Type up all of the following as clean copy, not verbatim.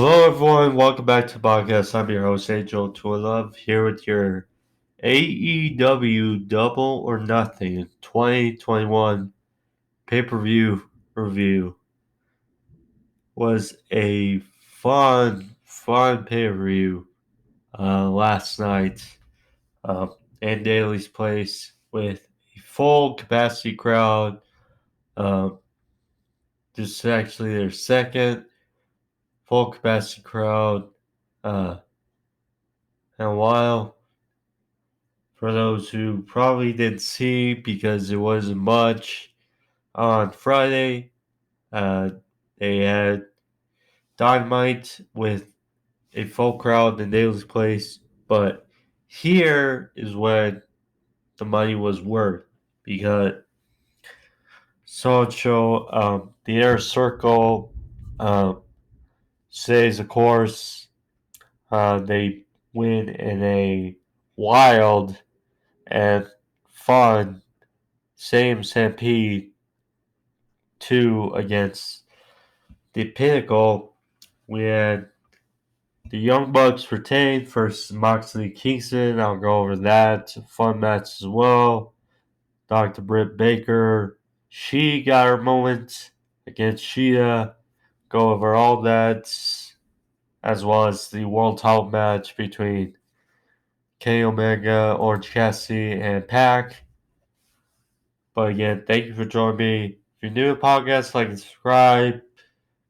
Hello, everyone. Welcome back to the podcast. I'm your host, Angel Love, here with your AEW Double or Nothing 2021 pay-per-view review. Was a fun pay-per-view last night in Daly's Place with a full capacity crowd. This is actually their second full capacity crowd in a while. For those who probably didn't see because it wasn't much on Friday, they had Dynamite with a full crowd in Daly's Place, but here is when the money was worth because the Inner Circle says, of course, they win in a wild and fun same Stampede 2 against the Pinnacle. We had the Young Bucks retained versus Moxley Kingston. I'll go over that. Fun match as well. Dr. Britt Baker, she got her moment against Shida. Go over all that, as well as the world title match between Kenny Omega, Orange Cassidy, and Pac. But again, thank you for joining me. If you're new to the podcast, like and subscribe.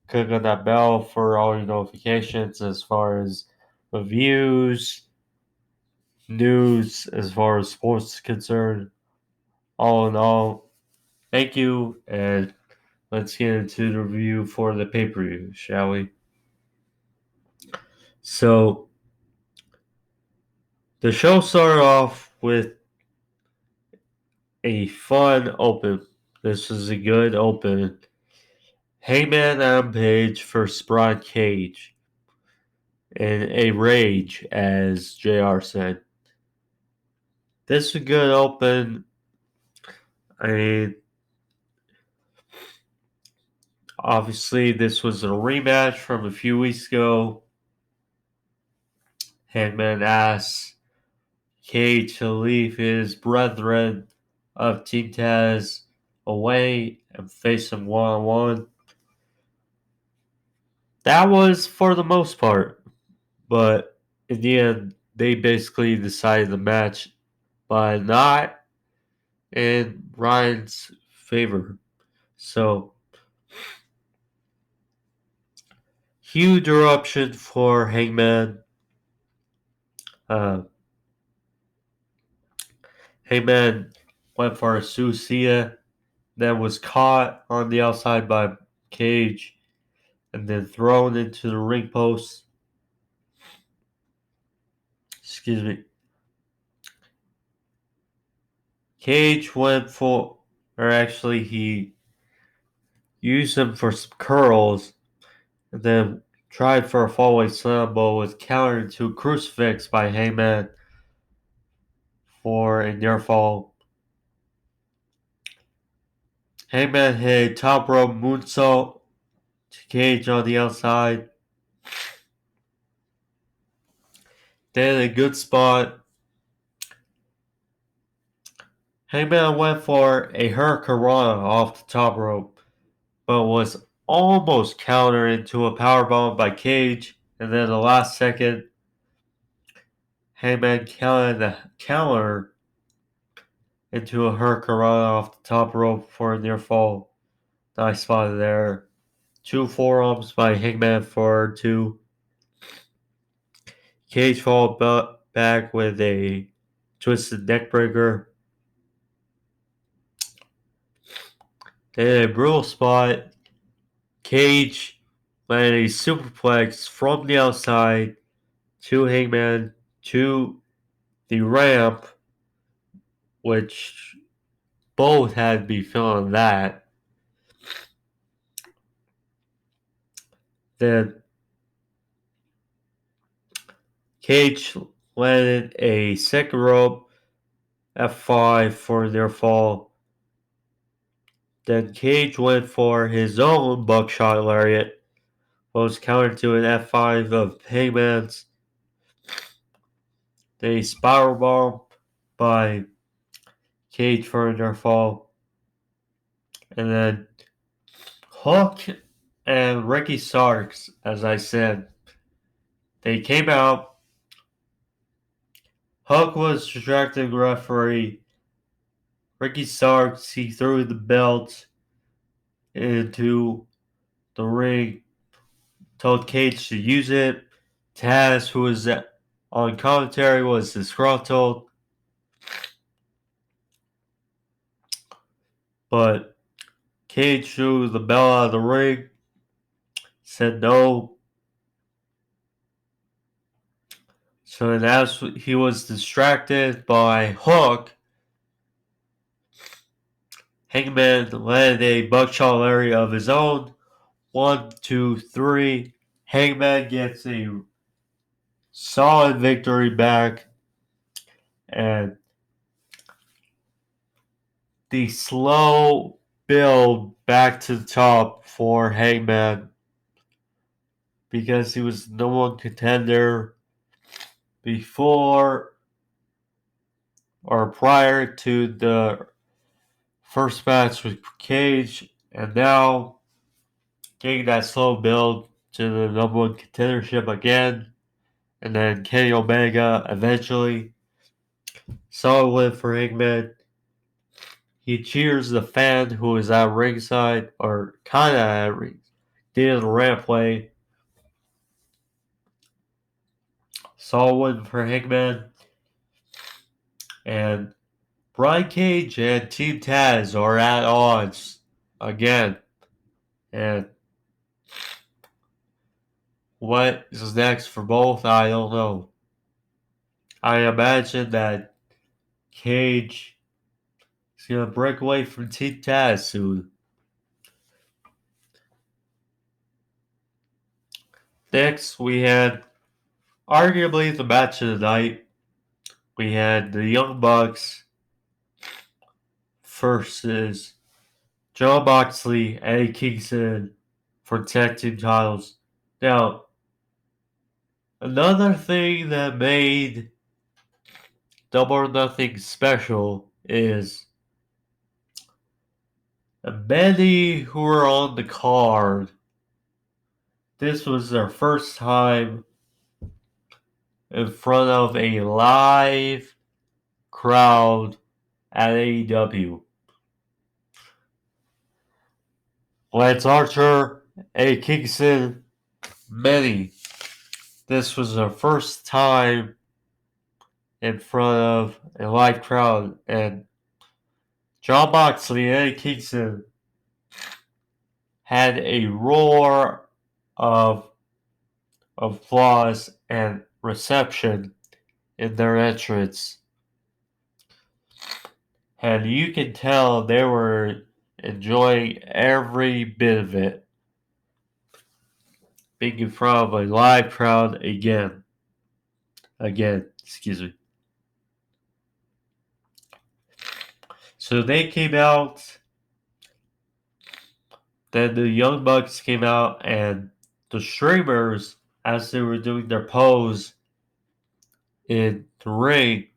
Click on that bell for all your notifications as far as reviews, news, as far as sports is concerned. All in all, thank you, and let's get into the review for the pay-per-view, shall we? So, the show started off with a fun open. This was a good open. Hangman on Page versus Brian Cage in a rage, as JR said. This is a good open. I mean, obviously, this was a rematch from a few weeks ago. Hangman asked Cage to leave his brethren of Team Taz away and face him one-on-one. That was for the most part, but in the end, they basically decided the match by not in Ryan's favor. So, huge eruption for Hangman. Hangman went for a Suicida, then was caught on the outside by Cage, and then thrown into the ring post. Excuse me. Cage went for, or actually he used him for some curls, and then tried for a fallaway slam, but was countered into a crucifix by Hangman for a near fall. Hangman hit a top rope moonsault to Cage on the outside. Then a good spot. Hangman went for a Hurricanrana off the top rope, but was almost countered into a powerbomb by Cage, and then the last second, Hangman countered the counter into a Hurricanrana off the top rope for a near fall. Nice spot there. 2 forearms by Hangman for 2. Cage followed back with a twisted neckbreaker. Then a brutal spot. Cage landed a superplex from the outside to Hangman to the ramp, which both had to be feeling that. Then Cage landed a second rope F5 for their fall. Then Cage went for his own buckshot lariat, was countered to an F5 of Hangman's. They spiral bomb by Cage for a near fall. And then Hook and Ricky Starks, as I said, they came out. Hook was distracting the referee. Ricky Starks, he threw the belt into the ring, told Cage to use it. Taz, who was on commentary, was disgruntled. But Cage threw the belt out of the ring, said no. So as he was distracted by Hook, Hangman landed a buckshot lariat of his own. 1, 2, 3. Hangman gets a solid victory back. And the slow build back to the top for Hangman, because he was no one contender before or prior to the first match with Cage, and now getting that slow build to the number one contendership again, and then Kenny Omega eventually. Solid win for Hangman. He cheers the fan who is at ringside, or kind of at ringside, did the ramp play. Solid win for Hangman. And Brian Cage and Team Taz are at odds again. And what is next for both, I don't know. I imagine that Cage is going to break away from Team Taz soon. Next, we had arguably the match of the night. We had the Young Bucks versus John Moxley and Kingston for tag team titles. Now, another thing that made Double or Nothing special is many who were on the card, this was their first time in front of a live crowd at AEW. Lance Archer, Eddie Kingston, many. This was their first time in front of a live crowd, and John Moxley and Eddie Kingston had a roar of applause and reception in their entrance. And you can tell they were enjoying every bit of it. Being in front of a live crowd again. Excuse me. So they came out. Then the Young Bucks came out, and the streamers, as they were doing their pose in the ring,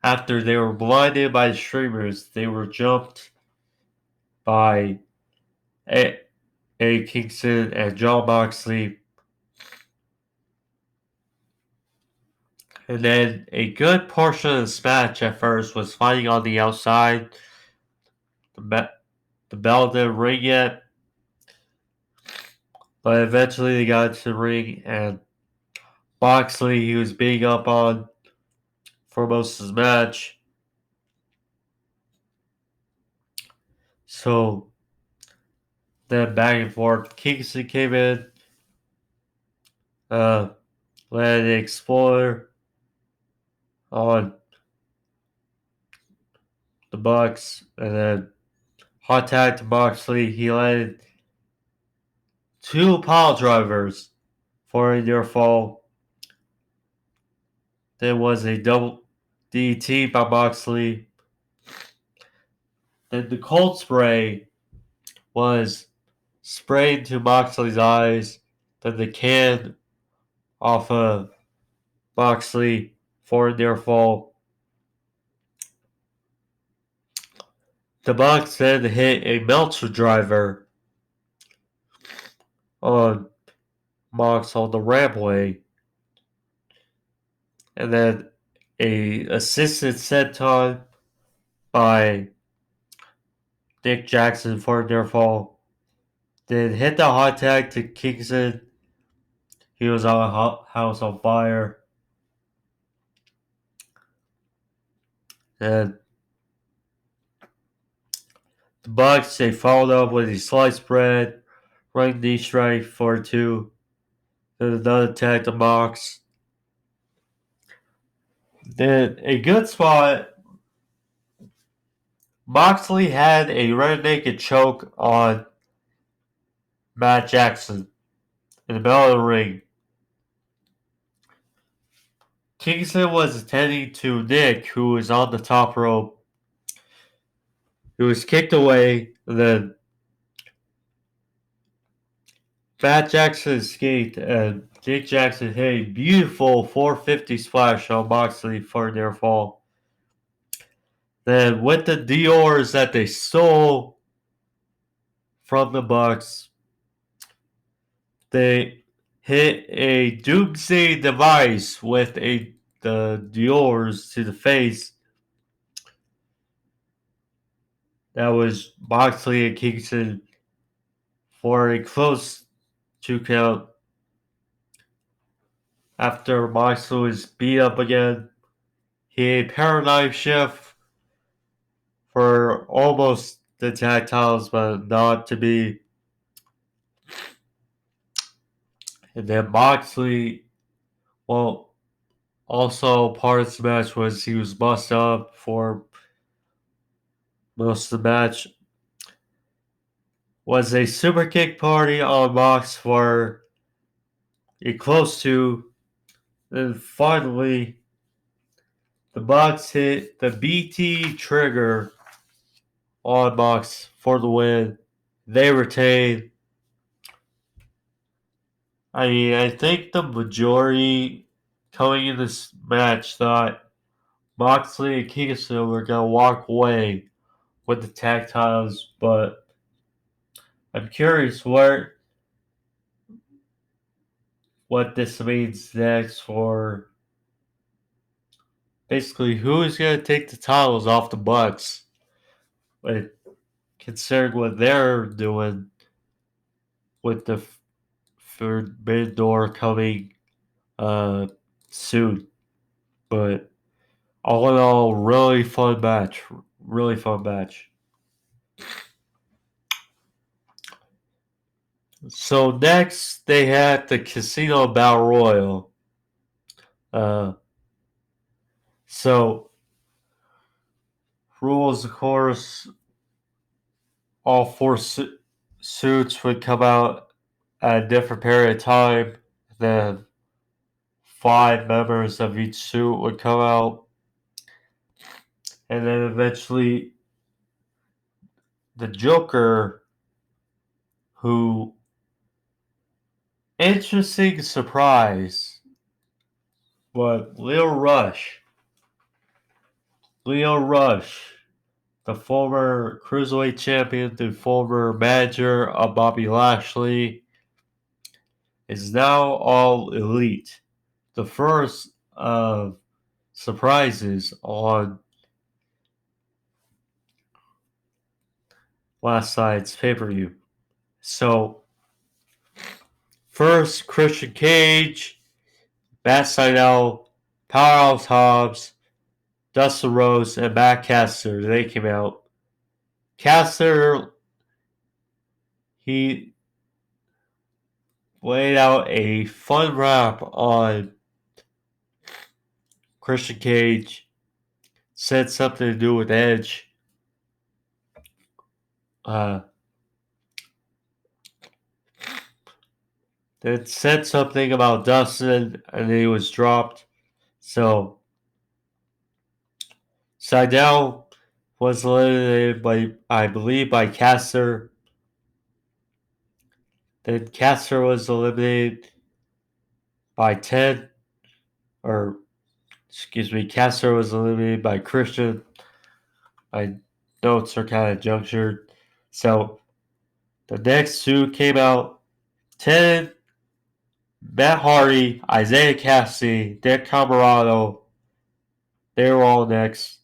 after they were blinded by the streamers, they were jumped by A. Kingston and John Moxley. And then a good portion of this match at first was fighting on the outside. The bell didn't ring yet, but eventually they got to the ring, and Moxley, he was being up on for most of the match. So then back and forth, Kingston came in, landed an Explorer on the Bucks, and then hot tag to Moxley. He landed 2 pile drivers for a near fall. There was a double DT by Moxley. Then the cold spray was sprayed into Moxley's eyes. Then the can off of Moxley for a near fall. The Bucks then hit a Meltzer driver on Mox on the rampway. And then a assisted senton by Nick Jackson for a near fall. Then hit the hot tag to Kingston. He was on House on Fire. And the Bucks, they followed up with a sliced bread, running knee strike for 2. Then another tag to Mox. Then a good spot. Moxley had a rear naked choke on Matt Jackson in the middle of the ring. Kingston was attending to Nick, who was on the top rope. He was kicked away, and then Matt Jackson escaped, and Nick Jackson hit a beautiful 450 splash on Moxley for a near fall. Then with the Diors that they stole from the Bucks, they hit a doomsday device with the Diors to the face. That was Moxley and Kingston for a close 2 count. After Moxley was beat up again, he had a paradigm shift for almost the tag titles, but not to be. And then Moxley, well, also part of the match was he was busted up for most of the match. Was a super kick party on Mox for a close 2. And finally, the Bucks hit the BT trigger on Mox for the win. They retain. I think the majority coming in this match thought Moxley and Kingston were going to walk away with the tag titles, but I'm curious what this means next for basically who is going to take the titles off the Bucks, considering what they're doing with the Forbidden Door coming soon. But all in all, really fun match. Really fun match. So next they had the Casino Battle Royal. So rules, of course, all 4 suits would come out at a different period of time. Then 5 members of each suit would come out. And then eventually the Joker, who, interesting surprise, but Leo Rush, the former Cruiserweight champion, the former manager of Bobby Lashley, is now all elite. The first of surprises on last night's pay-per-view. So, first, Christian Cage, Matt Sydal, Powerhouse Hobbs, Dustin Rhodes, and Matt Caster. They came out. Caster, he laid out a fun rap on Christian Cage. Said something to do with Edge. Then said something about Dustin, and he was dropped. So Sydal was eliminated by, I believe, by Caster. Then Caster was eliminated by 10, or excuse me, Caster was eliminated by Christian. My notes are kind of junctured. So the next two came out 10, Matt Hardy, Isaiah Cassidy, Dick Camarado. They were all next.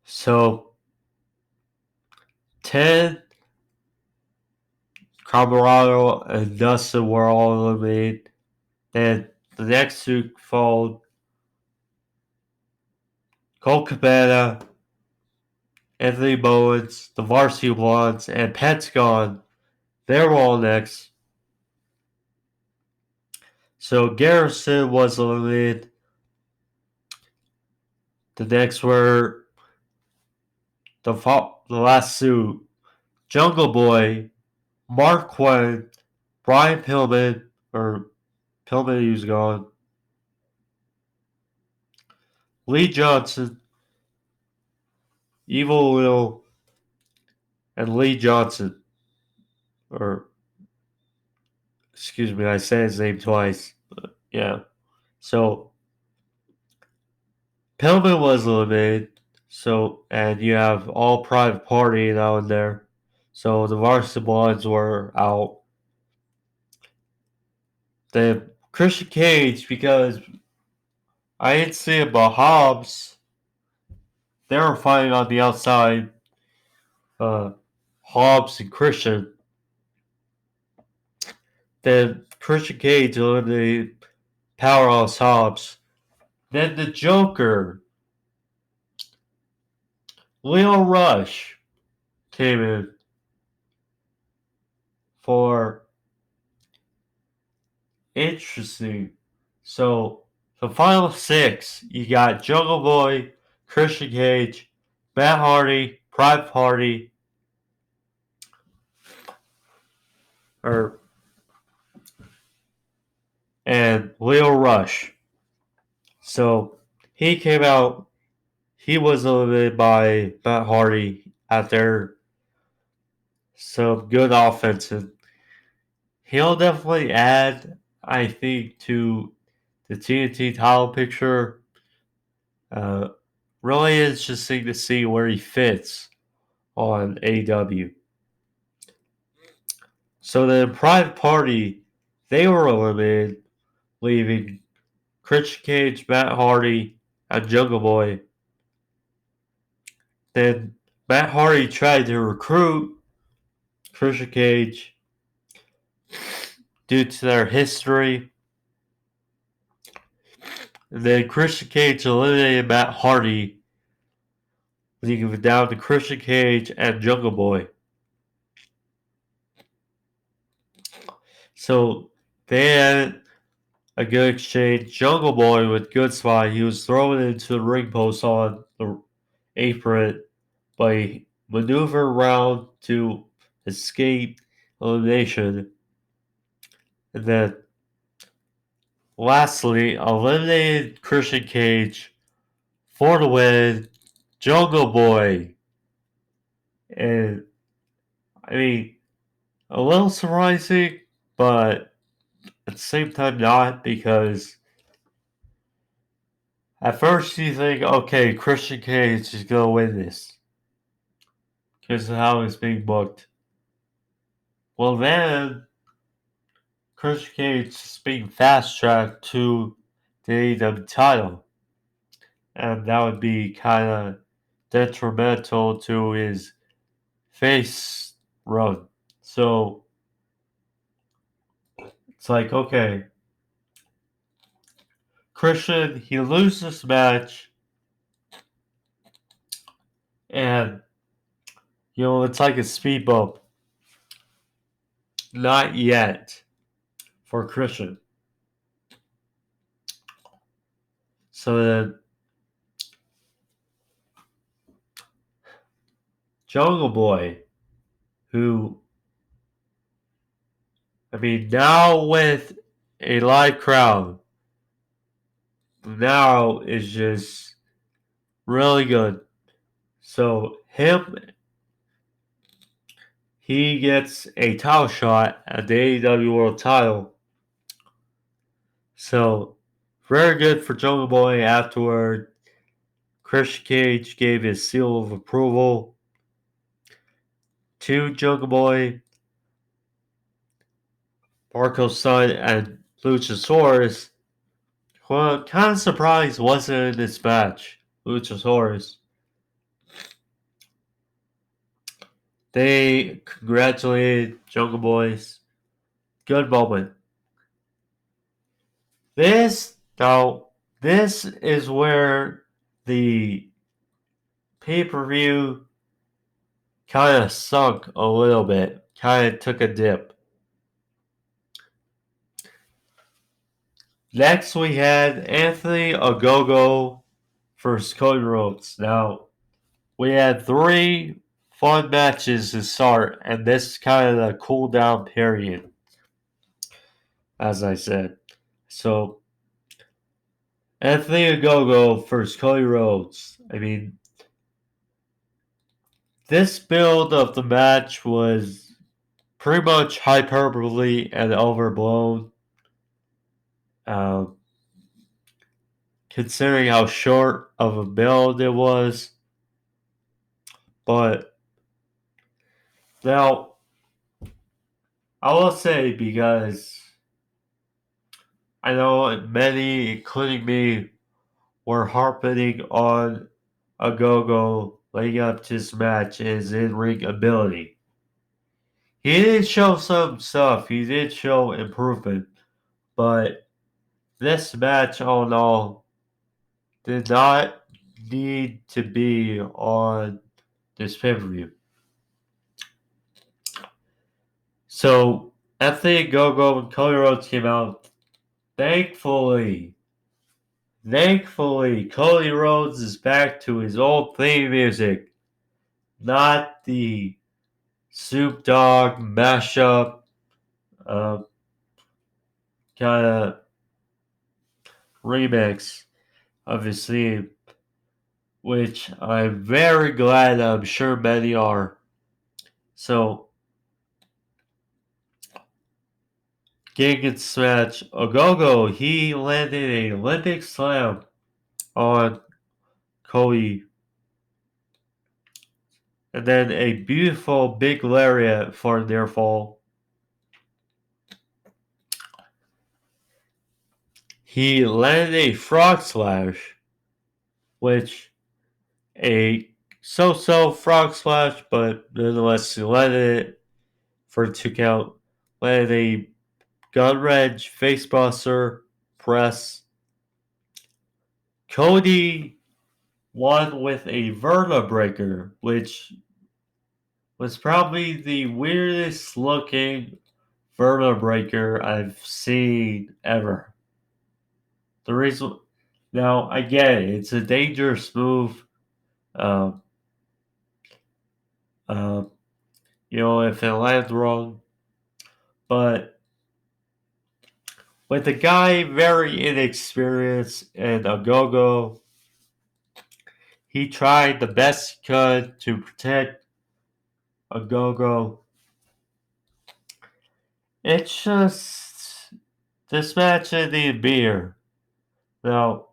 So 10, Camarado, and Dustin were all eliminated. Then the next two followed Colt Cabana, Anthony Bowens, the Varsity Blondes, and Pentagon. They were all next. So Garrison was eliminated. The next were the last two: Jungle Boy, Mark Quinn, Brian Pillman, or Pillman, he was gone, Lee Johnson, Evil Will, and Lee Johnson. Or, excuse me, I said his name twice. But yeah. So, Pillman was eliminated. So, and you have All Private Party now in there. So, the Varsity Blondes were out. Then Christian Cage, because I didn't see it, but Hobbs, they were fighting on the outside. Hobbs and Christian. Then Christian Cage eliminated Powerhouse Hobbs. Then the Joker, Leo Rush, came in for interesting. So the final six, you got Jungle Boy, Christian Cage, Matt Hardy, Private Party, and Leo Rush. So he came out. He was eliminated by Matt Hardy after some good offense. And he'll definitely add, I think, to the TNT title picture. Really interesting to see where he fits on AEW. So then Private Party, they were eliminated, leaving Christian Cage, Matt Hardy, and Jungle Boy. Then Matt Hardy tried to recruit Christian Cage due to their history. And then Christian Cage eliminated Matt Hardy, leaving it down to Christian Cage and Jungle Boy. So they had a good exchange. Jungle Boy with good spot. He was thrown into the ring post on the apron, but he maneuvered around to escape elimination. And then lastly, eliminated Christian Cage for the win, Jungle Boy. And I mean, a little surprising, but at the same time not, because at first you think, okay, Christian Cage is going to win this because of how it's being booked. Well, then Christian Cage is being fast-tracked to the AEW title. And that would be kind of detrimental to his face run. So it's like, okay, Christian, he loses this match, and it's like a speed bump. Not yet for Christian. So then Jungle Boy, who, I mean, now with a live crowd, now is just really good. So he gets a title shot at the AEW World title. So very good for Jungle Boy. Afterward, Christian Cage gave his seal of approval to Jungle Boy, Marco's son, and Luchasaurus. Well, kind of surprised wasn't in this match. Luchasaurus. They congratulated Jungle Boys. Good moment. This is where the pay-per-view kind of sunk a little bit. Kind of took a dip. Next, we had Anthony Ogogo versus Cody Rhodes. Now, we had 3 fun matches to start, and this is kind of the cool down period, as I said. So, Anthony Ogogo versus Cody Rhodes. I mean, this build of the match was pretty much hyperbole and overblown. Considering how short of a build it was. But now, I will say, because I know many, including me, were harping on Ogogo leading up to this match his in-ring ability. He did show some stuff. He did show improvement. But this match, all in all, did not need to be on this pay-per-view. So, Anthony Ogogo and Cody Rhodes came out. Thankfully, Cody Rhodes is back to his old theme music, not the Snoop Dogg mashup kind of remix of his theme, which I'm very glad. I'm sure many are. So, getting into match, Ogogo, he landed a Olympic slam on Cody. And then a beautiful big lariat for a near fall. He landed a frog slash, which a so-so frog slash, but nonetheless he landed it for a 2 count. Landed a gun wrench, facebuster, press. Cody won with a vertebreaker, which was probably the weirdest looking vertebreaker I've seen ever. The reason, now I get it, it's a dangerous move. If it lands wrong, but with the guy very inexperienced and Ogogo, he tried the best he could to protect Ogogo. It's just, this match didn't need to be here. Now,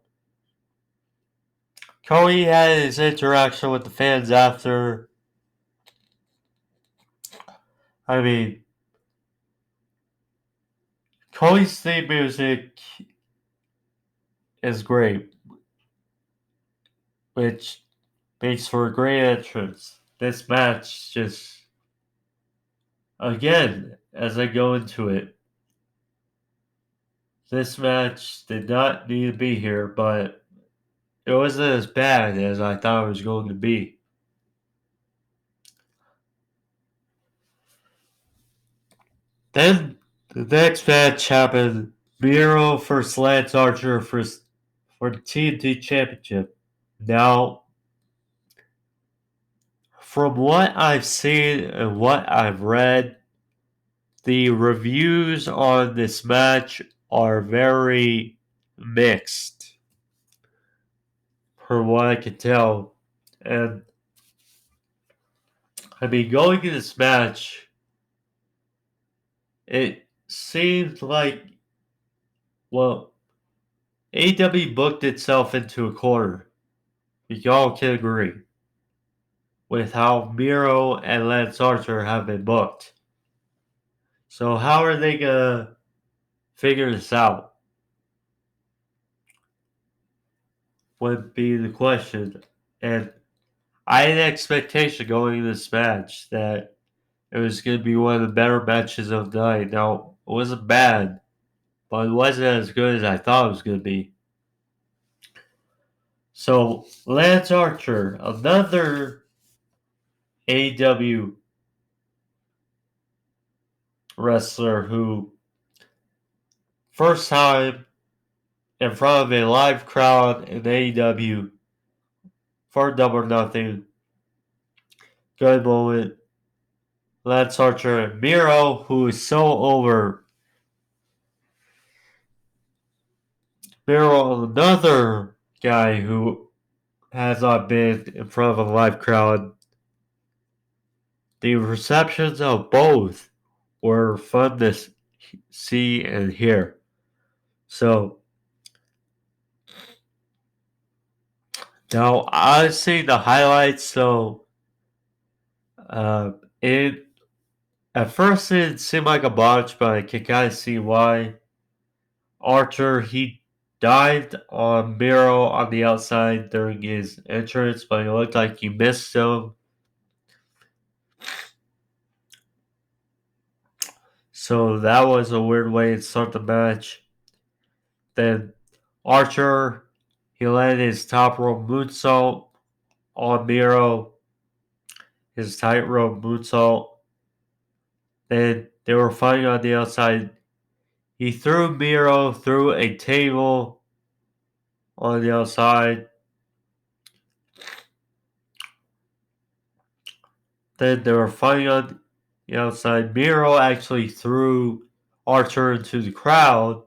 Cody had his interaction with the fans after. I mean, Cody's theme music is great, which makes for a great entrance. This match just, again, as I go into it, this match did not need to be here, but it wasn't as bad as I thought it was going to be. Then the next match happened. Miro versus Lance Archer for the TNT Championship. Now, from what I've seen and what I've read, the reviews on this match are very mixed, from what I can tell. And I mean, going in this match, it seemed like, well, AEW booked itself into a corner. Y'all can agree with how Miro and Lance Archer have been booked. So how are they gonna figure this out? Would be the question. And I had an expectation going into this match that it was going to be one of the better matches of the night. Now, it wasn't bad, but it wasn't as good as I thought it was going to be. So, Lance Archer, another AEW wrestler who, first time in front of a live crowd in AEW for Double or Nothing. Good moment. Lance Archer and Miro, who is so over. Miro, another guy who has not been in front of a live crowd. The receptions of both were fun to see and hear. So, now I see the highlights. So, it at first it seemed like a botch, but I can kind of see why. Archer, he dived on Miro on the outside during his entrance, but it looked like he missed him. So that was a weird way to start the match. Then Archer, he landed his top rope moonsault on Miro, his tightrope moonsault. Then they were fighting on the outside. He threw Miro through a table on the outside. Then they were fighting on the outside. Miro actually threw Archer into the crowd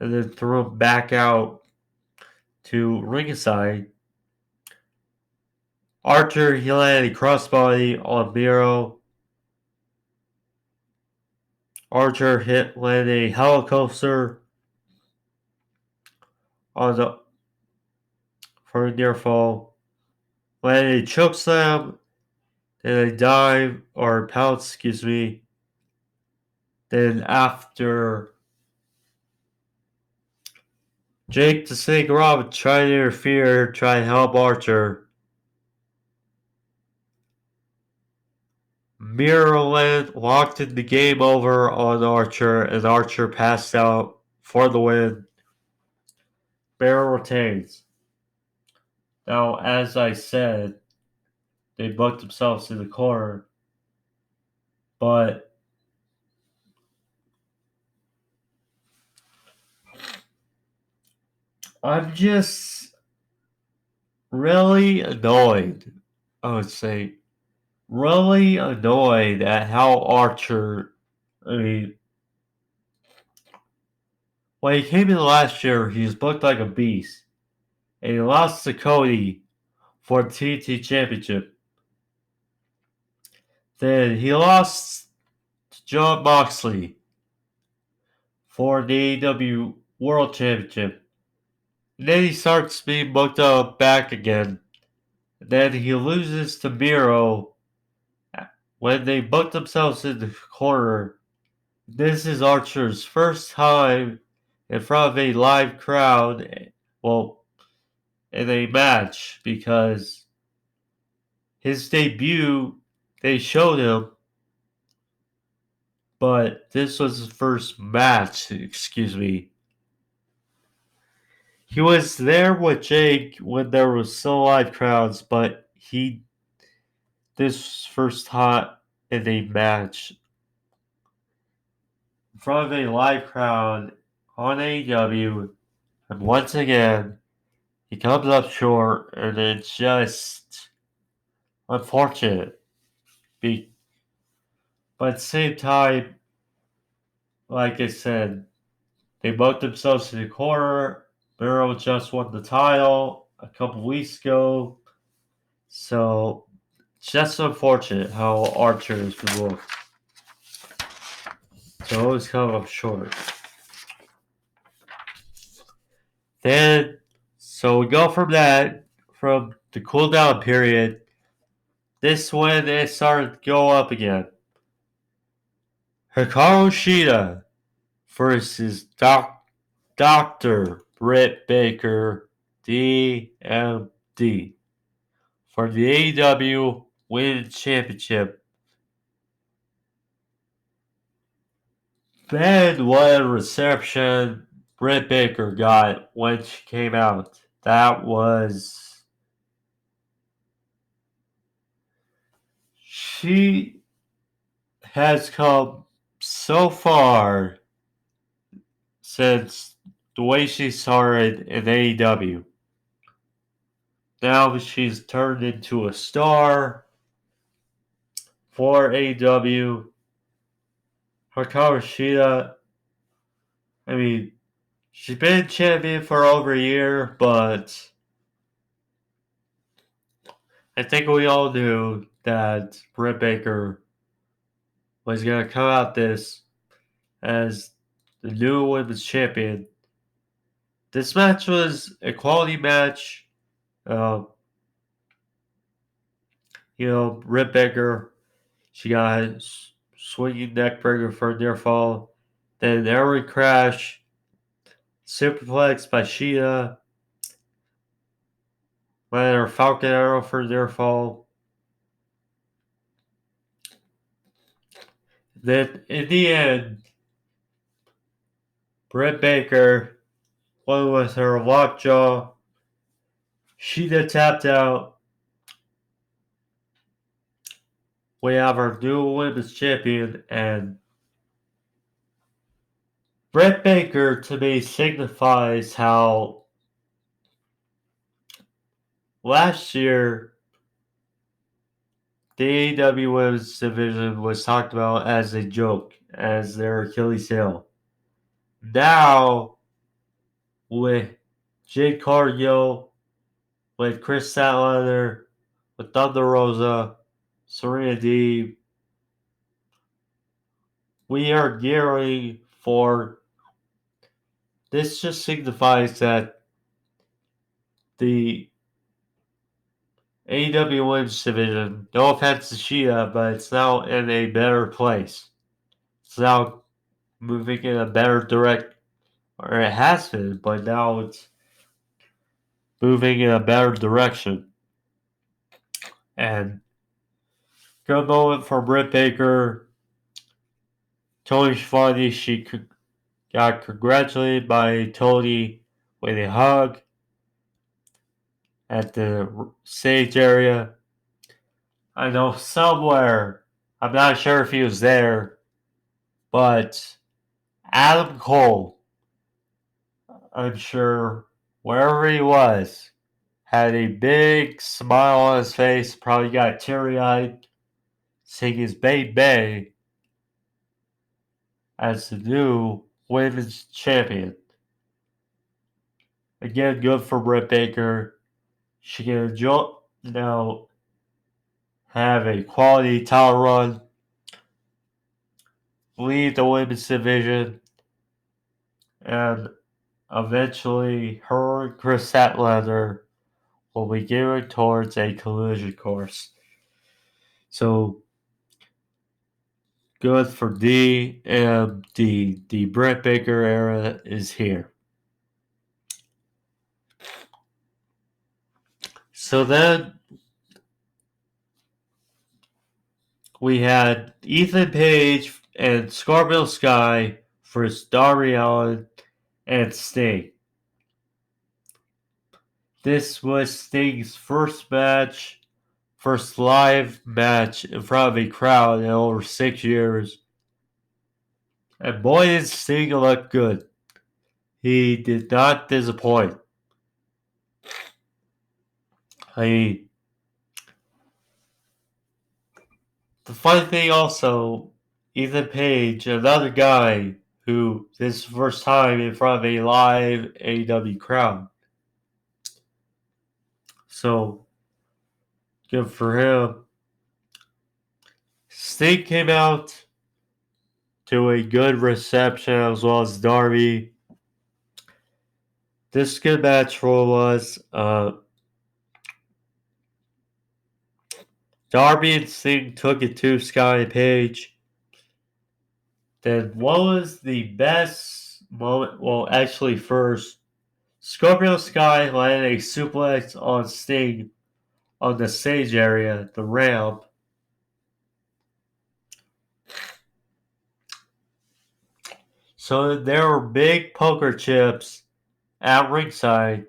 and then threw him back out to ringside. Archer, he landed a crossbody on Miro. Archer landed a helicopter on the for a near fall. Landed a chokeslam, then a dive or pounce, excuse me. Then after Jake the Snake Roberts tried to interfere, try to help Archer, Miro walked in the game over on Archer, and Archer passed out for the win. Miro retains. Now, as I said, they booked themselves in the corner, but I'm just really annoyed. I would say really annoyed at how Archer, I mean, when he came in last year, he was booked like a beast. And he lost to Cody for the TNT Championship. Then he lost to John Moxley for the AEW World Championship. And then he starts being booked up back again. And then he loses to Miro when they booked themselves in the corner. This is Archer's first time in front of a live crowd, well, in a match, because his debut, they showed him, but this was his first match, excuse me. He was there with Jake when there was still live crowds, but this first time in a match in front of a live crowd on AEW, and once again, he comes up short, and it's just unfortunate. But at the same time, like I said, they booked themselves to the corner. Miro just won the title a couple weeks ago. So It's just unfortunate how Archer has been booked. So it always come up short. Then, so we go from that, from the cooldown period. This when it started to go up again. Hikaru Shida versus Dr. Britt Baker, DMD, for the AEW Women's Championship. Man, what a reception Britt Baker got when she came out. That was... She has come so far since the way she started in AEW. Now she's turned into a star for AEW. Hikaru Shida, I mean, she's been champion for over a year, but I think we all knew that Britt Baker was going to come out this as the new women's champion. This match was a quality match. Britt Baker, she got a swinging neck breaker for a near fall. Then an aerial crash, superplex by Shida. Then her Falcon Arrow for a near fall. Then in the end, Britt Baker won with her lockjaw. Shida tapped out. We have our new women's champion, and Britt Baker to me signifies how last year the AEW Women's Division was talked about as a joke, as their Achilles heel. Now, with Jade Cargill, with Chris Statlander, with Thunder Rosa, Serena Deeb, we are gearing for... This just signifies that the AEW Women's Division, no offense to Shida, but it's now in a better place. It's now moving in a better direction, or it has been, but now it's moving in a better direction. And good moment for Britt Baker. Tony Schiavone, she got congratulated by Tony with a hug at the stage area. I know somewhere, I'm not sure if he was there, but Adam Cole, I'm sure wherever he was, had a big smile on his face, probably got teary-eyed, seeing his Bay as the new women's champion. Again, good for Britt Baker. She can now have a quality title run, lead the women's division, and eventually her and Chris Statlander will be gearing towards a collision course. So, good for DMD. The Britt Baker era is here. So then we had Ethan Page and Scorpio Sky versus Darby Allin and Sting. This was Sting's first live match in front of a crowd in over 6 years. And boy, did Sting look good. He did not disappoint. The funny thing also, Ethan Page, another guy who this is the first time in front of a live AEW crowd. So, good for him. Sting came out to a good reception as well as Darby. This good match for was Darby and Sting took it to Sky and Page. Then what was the best moment? Well, actually, first, Scorpio Sky landed a suplex on Sting on the stage area, the ramp. So there were big poker chips at ringside.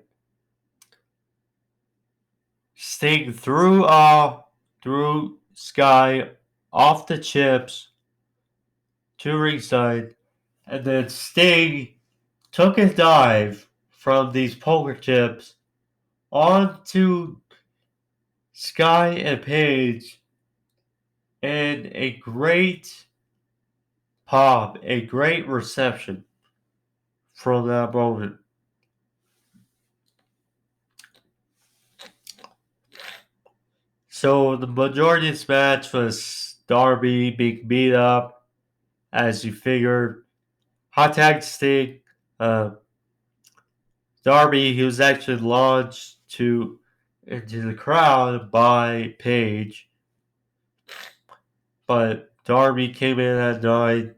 Sting threw Sky off the chips to ringside, and then Sting took a dive from these poker chips onto Sky and Page, and a great pop, a great reception from that moment. So the majority of this match was Darby being beat up, as you figured. Hot tag Sting. Darby, he was actually launched into the crowd by Page, but Darby came in at 9.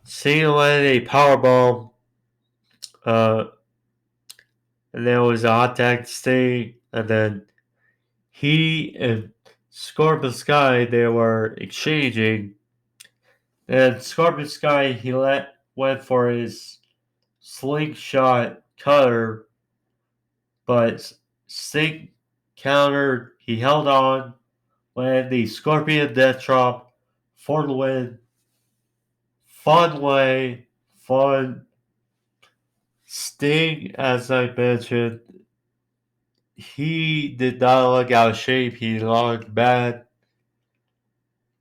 Cena landed a powerbomb, and there was a hot tag Sting, and then he and Scorpio Sky, they were exchanging, and Scorpio Sky, he went for his slingshot cutter, but Sting countered, he held on, landed the Scorpion Death Drop for the win. Fun. Sting, as I mentioned, he did not look out of shape. He looked bad.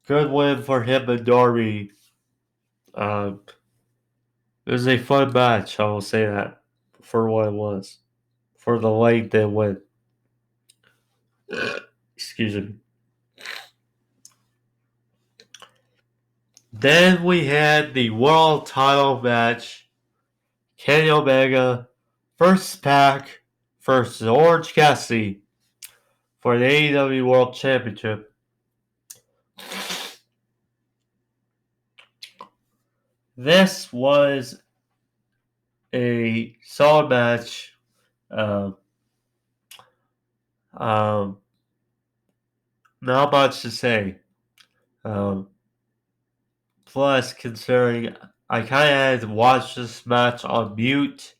Good win for him and Darby. It was a fun match, I will say that, for what it was. For the length they went. Excuse me. Then we had the world title match. Kenny Omega versus Pac versus Orange Cassidy for the AEW World Championship. This was a solid match. Not much to say. Plus, considering I kind of had to watch this match on mute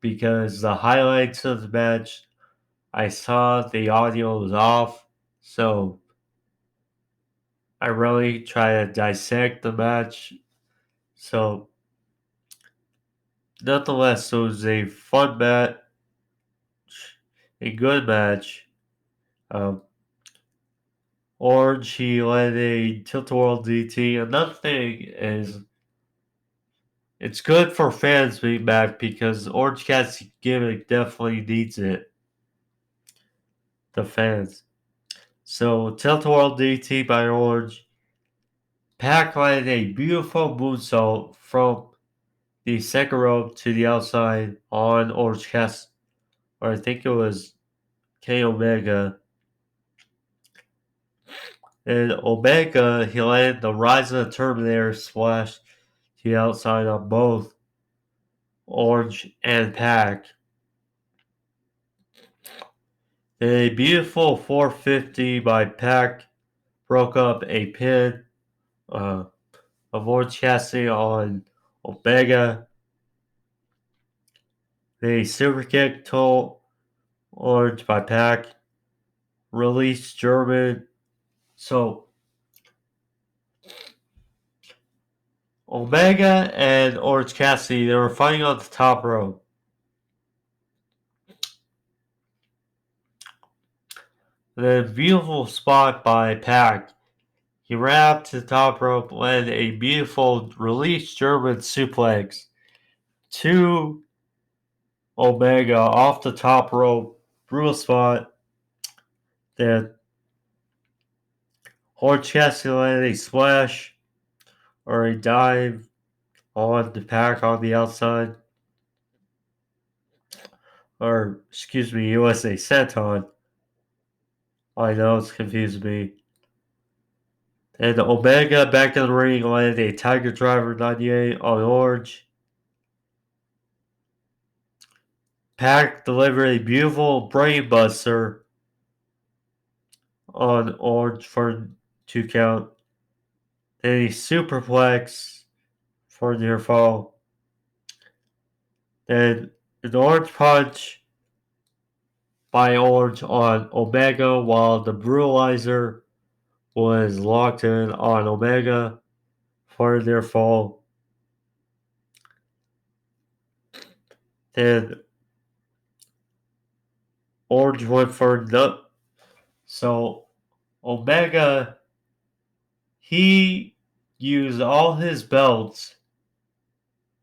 because the highlights of the match, I saw the audio was off, so I really try to dissect the match. So, nonetheless, it was a fun match, a good match. Orange, he led a tilt-a-whirl DT. Another thing is, it's good for fans being back because Orange Cat's gimmick definitely needs it. The fans. So, tilt-a-whirl DT by Orange. Pac landed a beautiful moonsault from the second rope to the outside on Orange Cat, or I think it was K Omega. And Omega, he landed the Rise of the Terminator splash to the outside on both Orange and Pac. A beautiful 450 by Pac broke up a pin of Orange Cassidy on Omega. The super kick to Orange by Pac. Release German. So, Omega and Orange Cassidy, they were fighting on the top rope. The beautiful spot by Pac. He ran up to the top rope, landed a beautiful release German suplex to Omega off the top rope. brutal spot. Then Orange Cassidy landed a splash or a dive on the Pack on the outside. Or, excuse me, USA Senton. I know it's confusing me. And Omega back in the ring landed a Tiger Driver 98 on Orange. Pack delivered a beautiful brainbuster on Orange for 2 count. Then a superplex for near fall. Then an Orange punch by Orange on Omega while the Brutalizer was locked in on Omega for their fall. Then Orange went for the. So Omega, he used all his belts,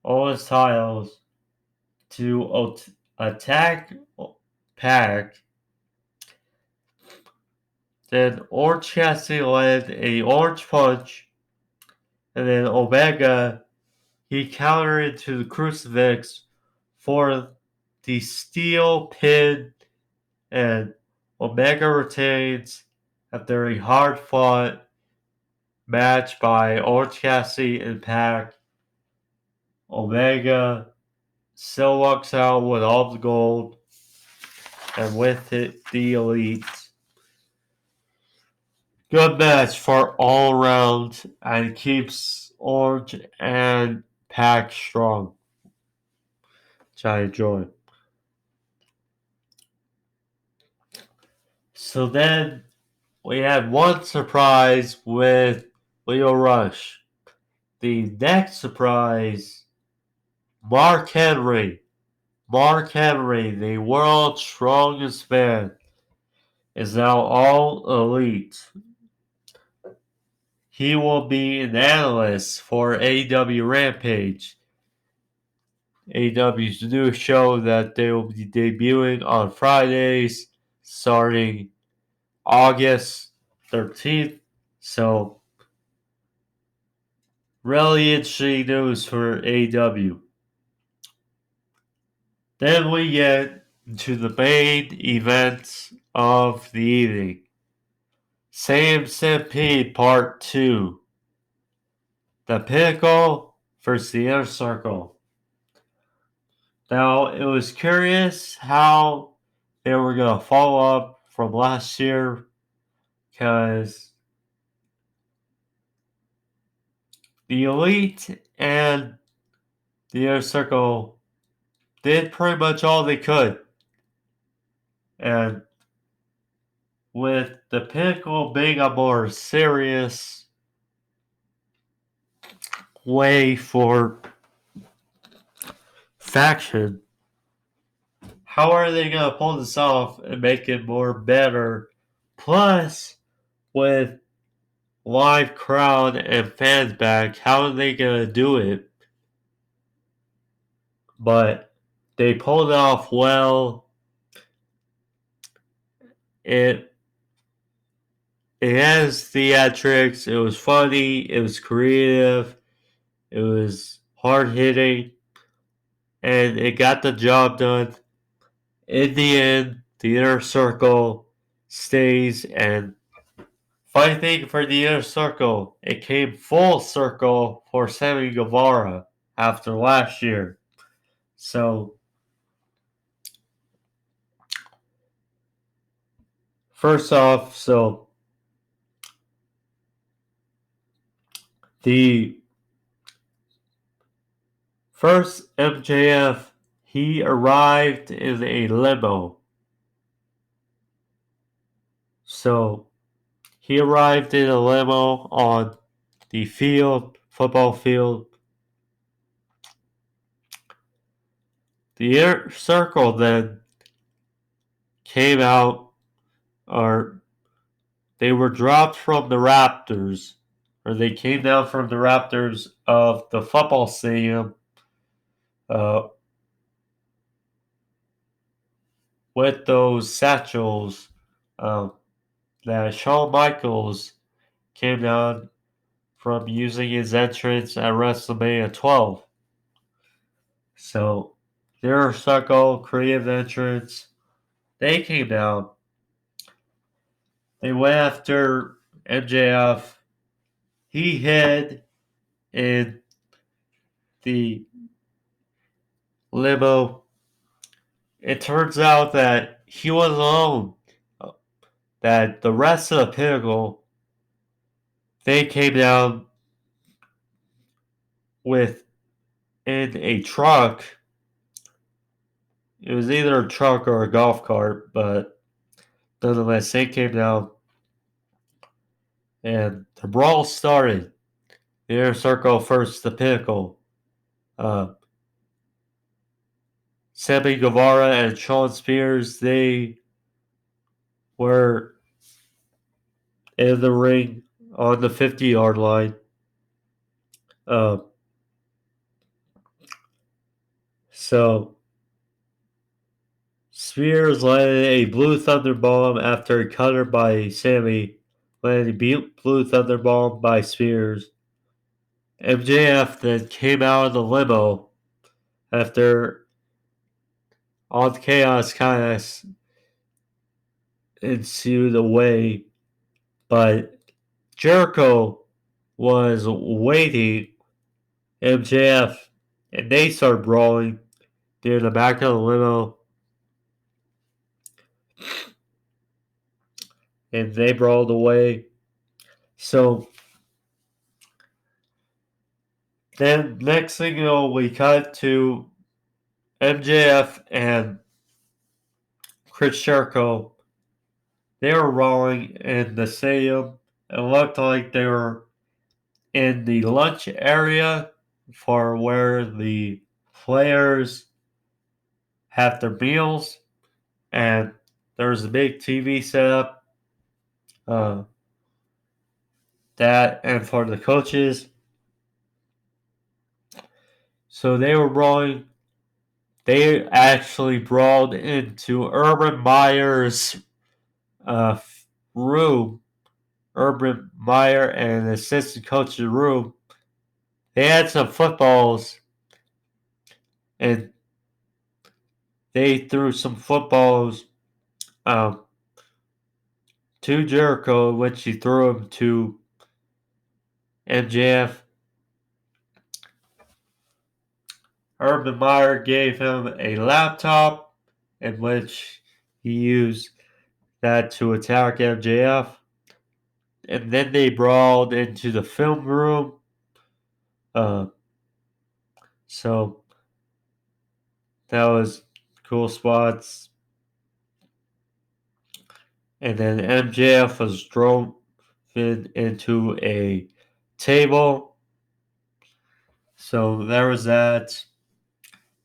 all his titles to attack Pac. Then Orange Cassidy landed a orange punch, and then Omega, he countered into the crucifix for the steel pin, and Omega retains after a hard-fought match by Orange Cassidy and Pac. Omega still walks out with all the gold, and with it, the Elite. Good match for all around, and keeps Orange and Pac strong, which I enjoy. So then we had one surprise with Leo Rush. The next surprise, Mark Henry. Mark Henry, the world's strongest man, is now all elite. He will be an analyst for AEW Rampage. AEW's new show that they will be debuting on Fridays starting August 13th. So, really interesting news for AEW. Then we get to the main event of the evening. Stampede Part 2. The Pinnacle versus the Inner Circle. Now, it was curious how they were going to follow up from last year, because the Elite and the Inner Circle did pretty much all they could. And with the Pinnacle being a more serious way for faction, how are they going to pull this off and make it more better? Plus, with live crowd and fans back, how are they going to do it? But they pulled it off well. It has theatrics. It was funny. It was creative. It was hard hitting. And it got the job done. In the end, the Inner Circle stays, and fighting for the Inner Circle, it came full circle for Sammy Guevara after last year. So, first off, the first MJF, he arrived in a limo. So, he arrived in a limo on the field, football field. The Inner Circle then came out, or they were dropped from the Raptors, or they came down from the Raptors of the football stadium with those satchels that Shawn Michaels came down from using his entrance at WrestleMania 12. So their circle, creative entrance, they came down. They went after MJF. He hid in the limo. It turns out that he was alone. That the rest of the Pinnacle, they came down with in a truck. It was either a truck or a golf cart, but nonetheless, they came down and the brawl started. The Inner Circle first, the Pinnacle. Uh, Sammy Guevara and Shawn Spears, they were in the ring on the 50-yard line. So Spears landed a Blue Thunder Bomb after a cutter by Sammy, landed a Blue Thunder Bomb by Spears. MJF then came out of the limo after all the chaos kind of ensued away, but Jericho was waiting MJF, and they started brawling near the back of the limo, and they brawled away. So then next thing you know, we cut to MJF and Chris Jericho. They were rolling in the stadium. It looked like they were in the lunch area for where the players have their meals, and there's a big TV set up. That and for the coaches. So they were brawling. They actually brawled into Urban Meyer's room. Urban Meyer and the assistant coach's room. They had some footballs, and they threw some footballs to Jericho, which he threw them to MJF. Urban Meyer gave him a laptop in which he used that to attack MJF. And then they brawled into the film room. So that was cool spots. And then MJF was driven into a table. So there was that.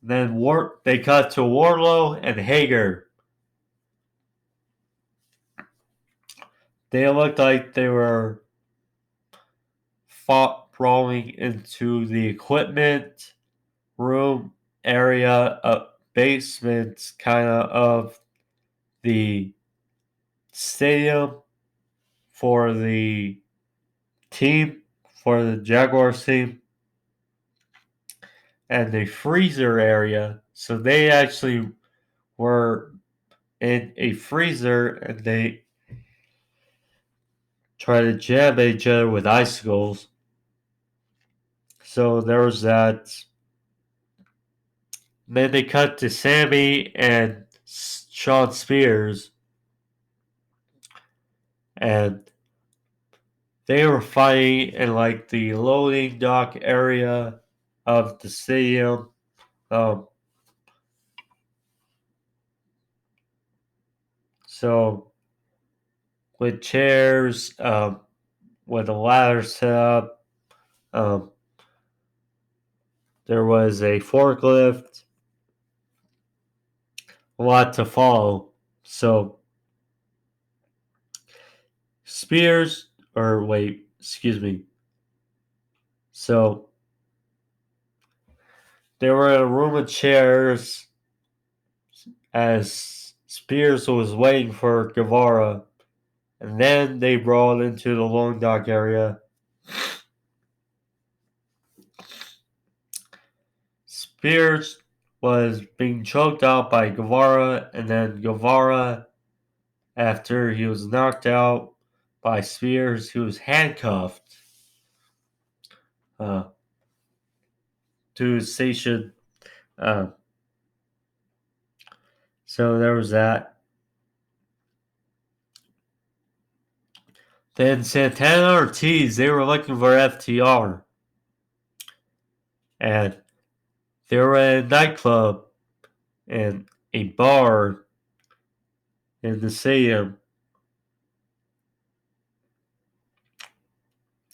Then they cut to Wardlow and Hager. They looked like they were brawling into the equipment room area, basement kind of the stadium for the team, for the Jaguars team, and the freezer area. So they actually were in a freezer and they tried to jab each other with icicles. So there was that. Then they cut to Sammy and Shawn Spears, and they were fighting in like the loading dock area of the stadium. So with chairs, with a ladder set up, there was a forklift, a lot to follow. So Spears, or wait, excuse me. So they were in a room of chairs as Spears was waiting for Guevara, and then they brawled into the loan dock area. Spears was being choked out by Guevara, and then Guevara, after he was knocked out by Spears, he was handcuffed to his station. So there was that. Then Santana Ortiz, they were looking for FTR. And they were at a nightclub and a bar in the stadium.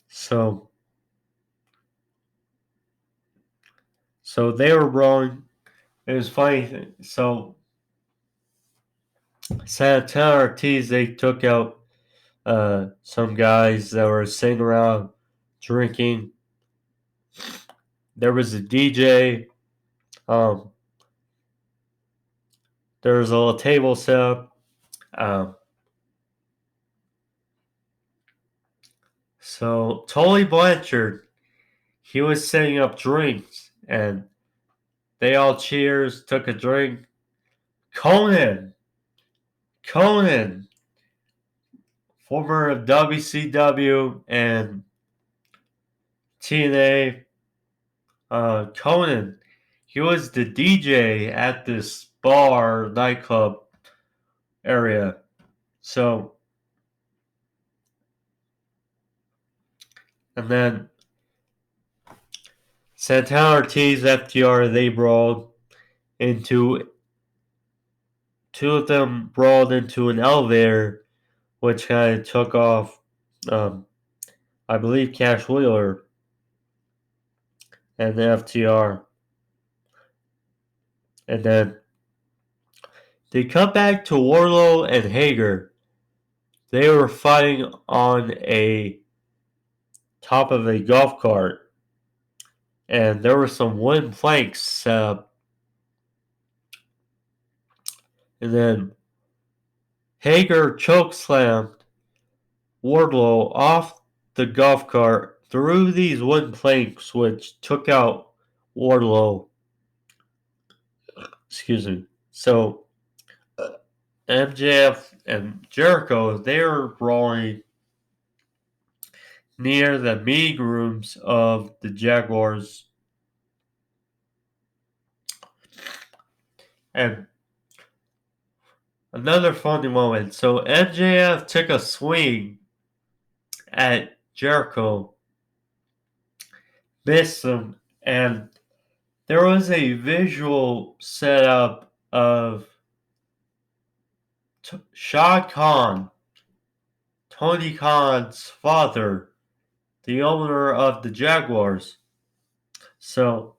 So they were brawling. It was funny. So Santana Ortiz, they took out some guys that were sitting around drinking. There was a DJ. There was a little table set up. So Tully Blanchard, he was setting up drinks, and they all cheers, took a drink. Conan, former of WCW and TNA, Conan, he was the DJ at this bar, nightclub area. So, and then Santana Ortiz, FTR, they brawled into, two of them brawled into an elevator, which kind of took off, I believe, Cash Wheeler and the FTR. And then they cut back to Wardlow and Hager. They were fighting on a top of a golf cart, and there were some wooden planks set up. And then Hager chokeslammed Wardlow off the golf cart through these wooden planks, which took out Wardlow. Excuse me. So MJF and Jericho, they were brawling near the meeting rooms of the Jaguars. And another funny moment. So MJF took a swing at Jericho, missed him, and there was a visual setup of Shad Khan, Tony Khan's father, the owner of the Jaguars. So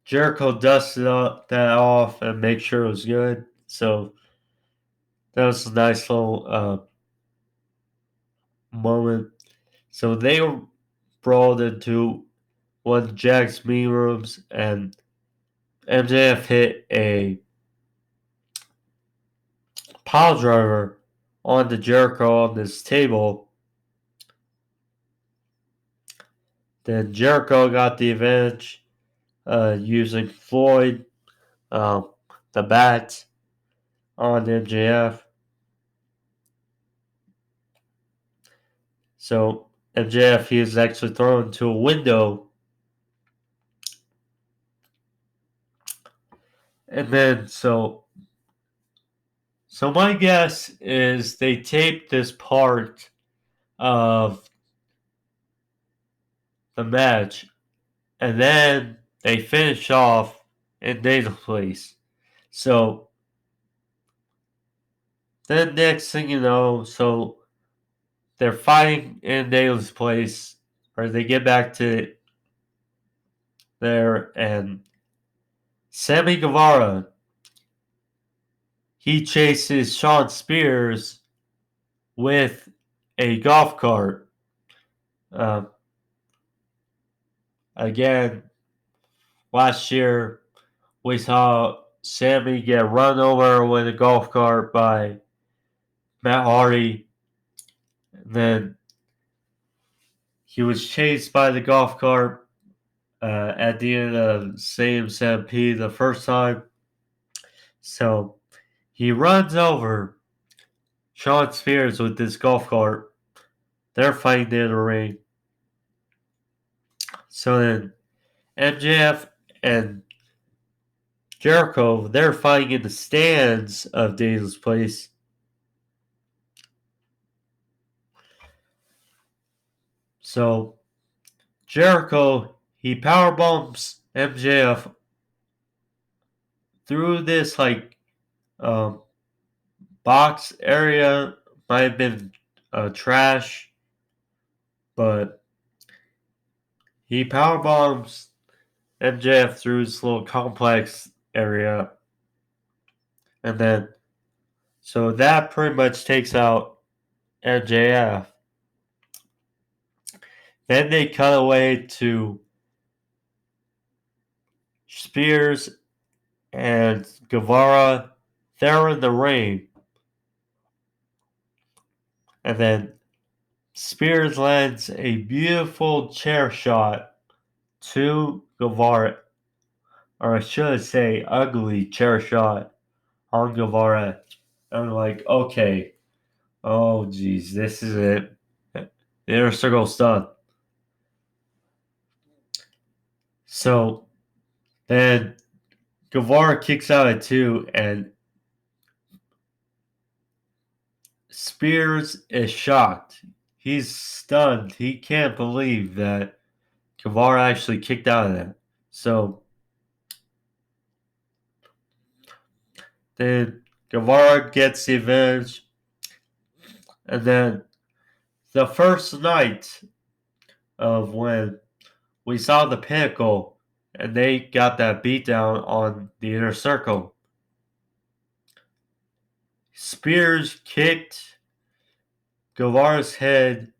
Jericho dusted that off and made sure it was good. So that was a nice little moment. So they brawled into one of Jack's meeting rooms, and MJF hit a pile driver onto Jericho on this table. Then Jericho got the advantage using Floyd, the bat, on MJF. So MJF, he was actually thrown into a window. And then, so my guess is they taped this part of the match, and then they finish off in Dana's place. So then next thing you know, so they're fighting in Dana's place, or they get back to there, and Sammy Guevara, he chases Shawn Spears with a golf cart. Again, last year we saw Sammy get run over with a golf cart by Matt Hardy. Then he was chased by the golf cart at the end of same Stampede the first time. So he runs over Shawn Spears with this golf cart. They're fighting in the ring. So then MJF and Jericho, they're fighting in the stands of Daniel's Place. So Jericho, he power bombs MJF through this box area. Might have been trash, but he power bombs MJF through this little complex area, and then so that pretty much takes out MJF. Then they cut away to Spears and Guevara. They're in the ring. And then Spears lands a beautiful chair shot to Guevara. Or I should say, ugly chair shot on Guevara. I'm like, okay. Oh, geez, this is it. The inner circle's done. So then Guevara kicks out at 2, and Spears is shocked. He's stunned. He can't believe that Guevara actually kicked out of that. So then Guevara gets the advantage. And then the first night of when we saw the Pinnacle and they got that beatdown on the inner circle, Spears kicked Guevara's head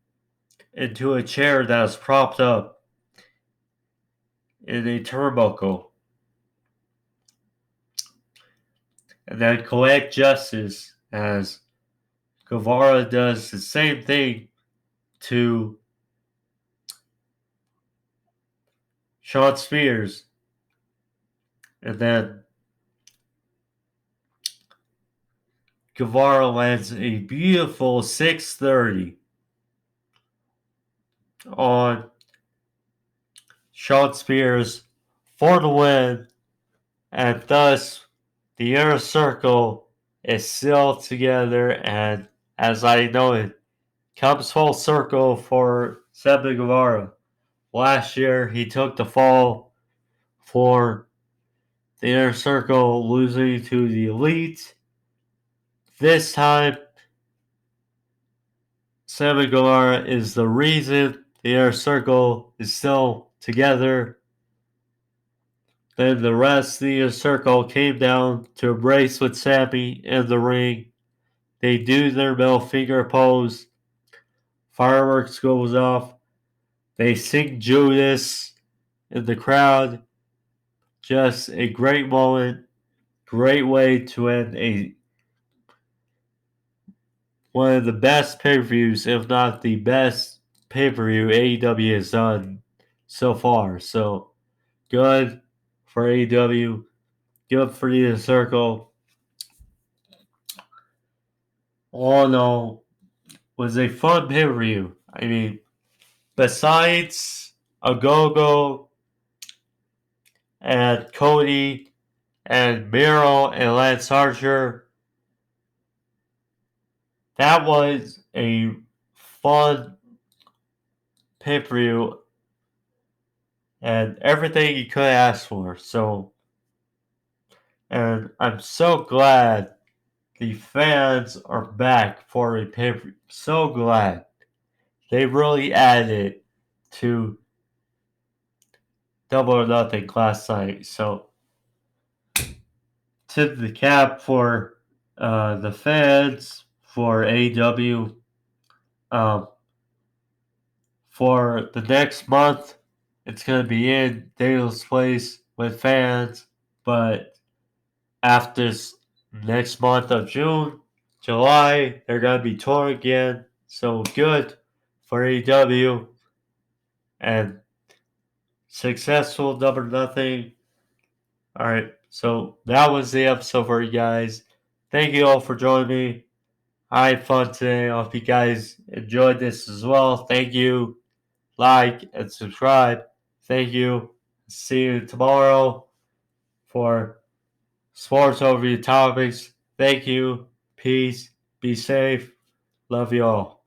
into a chair that was propped up in a turnbuckle. And then collect justice as Guevara does the same thing to Shawn Spears. And then Guevara lands a beautiful 630 on Shawn Spears for the win, and thus the inner circle is still together, and as I noted, comes full circle for Sammy Guevara. Last year, he took the fall for the inner circle, losing to the Elite. This time, Sammy Guevara is the reason the inner circle is still together. Then the rest of the inner circle came down to embrace with Sammy in the ring. They do their middle finger pose. Fireworks goes off. They sing Judas in the crowd. Just a great moment. Great way to end one of the best pay-per-views, if not the best pay-per-view AEW has done so far. So good for AEW. Good for the circle. All in all, was a fun pay-per-view. I mean, besides Agogo and Cody and Miro and Lance Archer, that was a fun pay-per-view and everything you could ask for. So, and I'm so glad the fans are back for a pay-per-view. So glad. They really added to Double or Nothing last night. So, tip the cap for the fans, for AEW. For the next month, it's going to be in Daniel's Place with fans. But after next month of June, July, they're going to be touring again. So good for AEW. And successful Double Nothing. Alright, so that was the episode for you guys. Thank you all for joining me. I had fun today. I hope you guys enjoyed this as well. Thank you. Like and subscribe. Thank you. See you tomorrow for sports overview topics. Thank you. Peace. Be safe. Love you all.